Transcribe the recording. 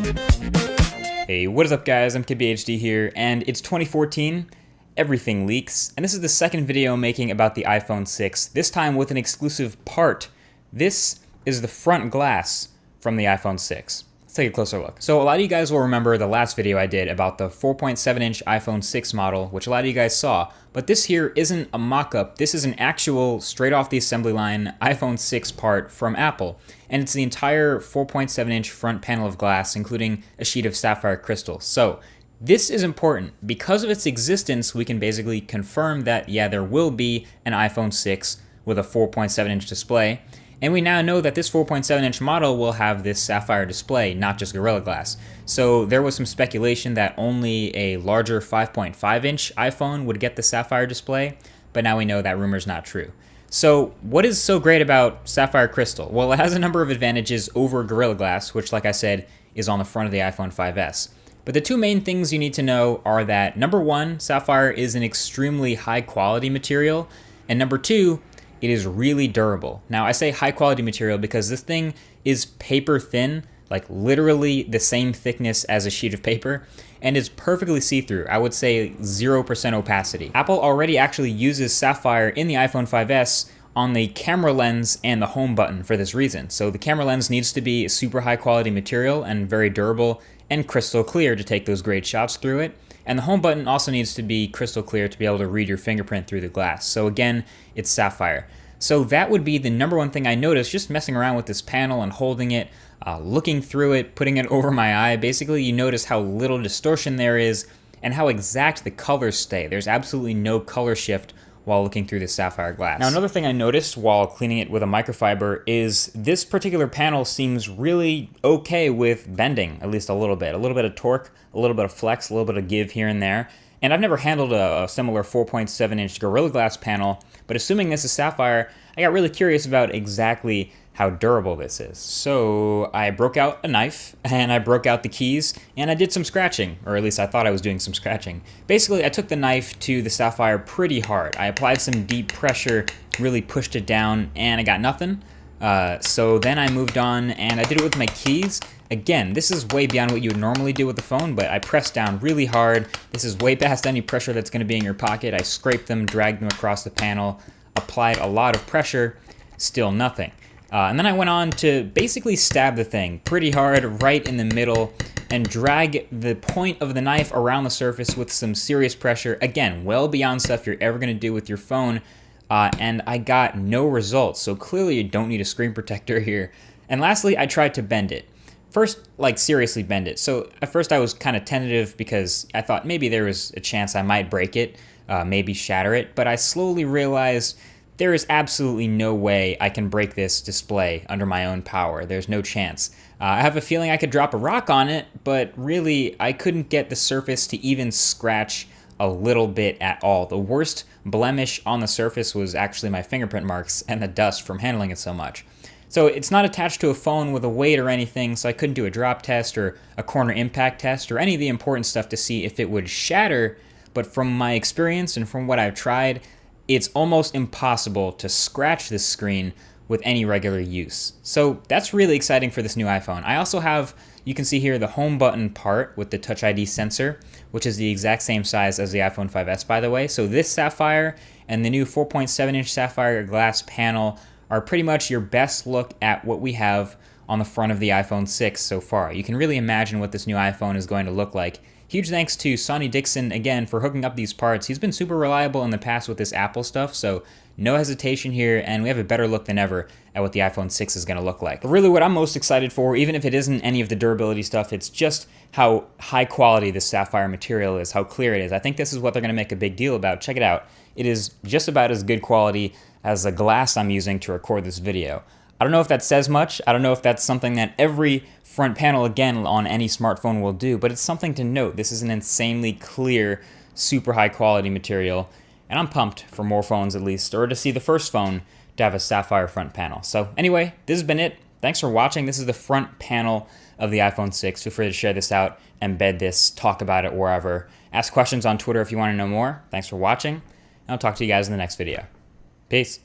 Hey, what is up guys, I'm KidBHD here, and it's 2014, everything leaks, and this is the second video I'm making about the iPhone 6, this time with an exclusive part. This is the front glass from the iPhone 6. Let's take a closer look. So a lot of you guys will remember the last video I did about the 4.7-inch iPhone 6 model, which a lot of you guys saw, but this here isn't a mock-up, this is an actual, straight off the assembly line, iPhone 6 part from Apple. And it's the entire 4.7-inch front panel of glass, including a sheet of sapphire crystal. So this is important. Because of its existence, we can basically confirm that, yeah, there will be an iPhone 6 with a 4.7-inch display. And we now know that this 4.7-inch model will have this sapphire display, not just Gorilla Glass. So there was some speculation that only a larger 5.5-inch iPhone would get the sapphire display, but now we know that rumor's not true. So what is so great about sapphire crystal? Well, it has a number of advantages over Gorilla Glass, which, like I said, is on the front of the iPhone 5S. But the two main things you need to know are that, number one, sapphire is an extremely high-quality material, and number two, it is really durable. Now, I say high-quality material because this thing is paper thin, like literally the same thickness as a sheet of paper, and is perfectly see-through. I would say 0% opacity. Apple already actually uses sapphire in the iPhone 5S on the camera lens and the home button for this reason. So the camera lens needs to be super high-quality material and very durable and crystal clear to take those great shots through it. And the home button also needs to be crystal clear to be able to read your fingerprint through the glass. So again, it's sapphire. So that would be the number one thing I noticed just messing around with this panel and holding it, looking through it, putting it over my eye. Basically, you notice how little distortion there is and how exact the colors stay. There's absolutely no color shift while looking through the sapphire glass. Now, another thing I noticed while cleaning it with a microfiber is this particular panel seems really okay with bending, at least a little bit of torque, a little bit of flex, a little bit of give here and there. And I've never handled a similar 4.7-inch Gorilla Glass panel, but assuming this is sapphire, I got really curious about exactly how durable this is. So I broke out a knife, and I broke out the keys, and I did some scratching, or at least I thought I was doing some scratching. Basically, I took the knife to the sapphire pretty hard. I applied some deep pressure, really pushed it down, and I got nothing. So then I moved on, and I did it with my keys. Again, this is way beyond what you would normally do with the phone, but I pressed down really hard. This is way past any pressure that's going to be in your pocket. I scraped them, dragged them across the panel, applied a lot of pressure, still nothing. And then I went on to basically stab the thing pretty hard right in the middle and drag the point of the knife around the surface with some serious pressure. Again, well beyond stuff you're ever going to do with your phone. And I got no results. So clearly you don't need a screen protector here. And lastly, I tried to bend it. First, like seriously bend it. So at first I was kind of tentative because I thought maybe there was a chance I might break it, maybe shatter it. But I slowly realized there is absolutely no way I can break this display under my own power. There's no chance. I have a feeling I could drop a rock on it, but really I couldn't get the surface to even scratch a little bit at all. The worst blemish on the surface was actually my fingerprint marks and the dust from handling it so much. So it's not attached to a phone with a weight or anything, so I couldn't do a drop test or a corner impact test or any of the important stuff to see if it would shatter. But from my experience and from what I've tried, it's almost impossible to scratch this screen with any regular use. So that's really exciting for this new iPhone. I also have, you can see here, the home button part with the Touch ID sensor, which is the exact same size as the iPhone 5S, by the way. So this sapphire and the new 4.7-inch sapphire glass panel are pretty much your best look at what we have on the front of the iPhone 6 so far. You can really imagine what this new iPhone is going to look like. Huge thanks to Sonny Dixon, again, for hooking up these parts. He's been super reliable in the past with this Apple stuff, so no hesitation here, and we have a better look than ever at what the iPhone 6 is going to look like. But really what I'm most excited for, even if it isn't any of the durability stuff, it's just how high quality this sapphire material is, how clear it is. I think this is what they're going to make a big deal about. Check it out. It is just about as good quality as the glass I'm using to record this video. I don't know if that says much. I don't know if that's something that every front panel, again, on any smartphone will do, but it's something to note. This is an insanely clear, super high quality material, and I'm pumped for more phones at least, or to see the first phone to have a sapphire front panel. So anyway, this has been it. Thanks for watching. This is the front panel of the iPhone 6. Feel free to share this out, embed this, talk about it wherever. Ask questions on Twitter if you want to know more. Thanks for watching, and I'll talk to you guys in the next video. Peace.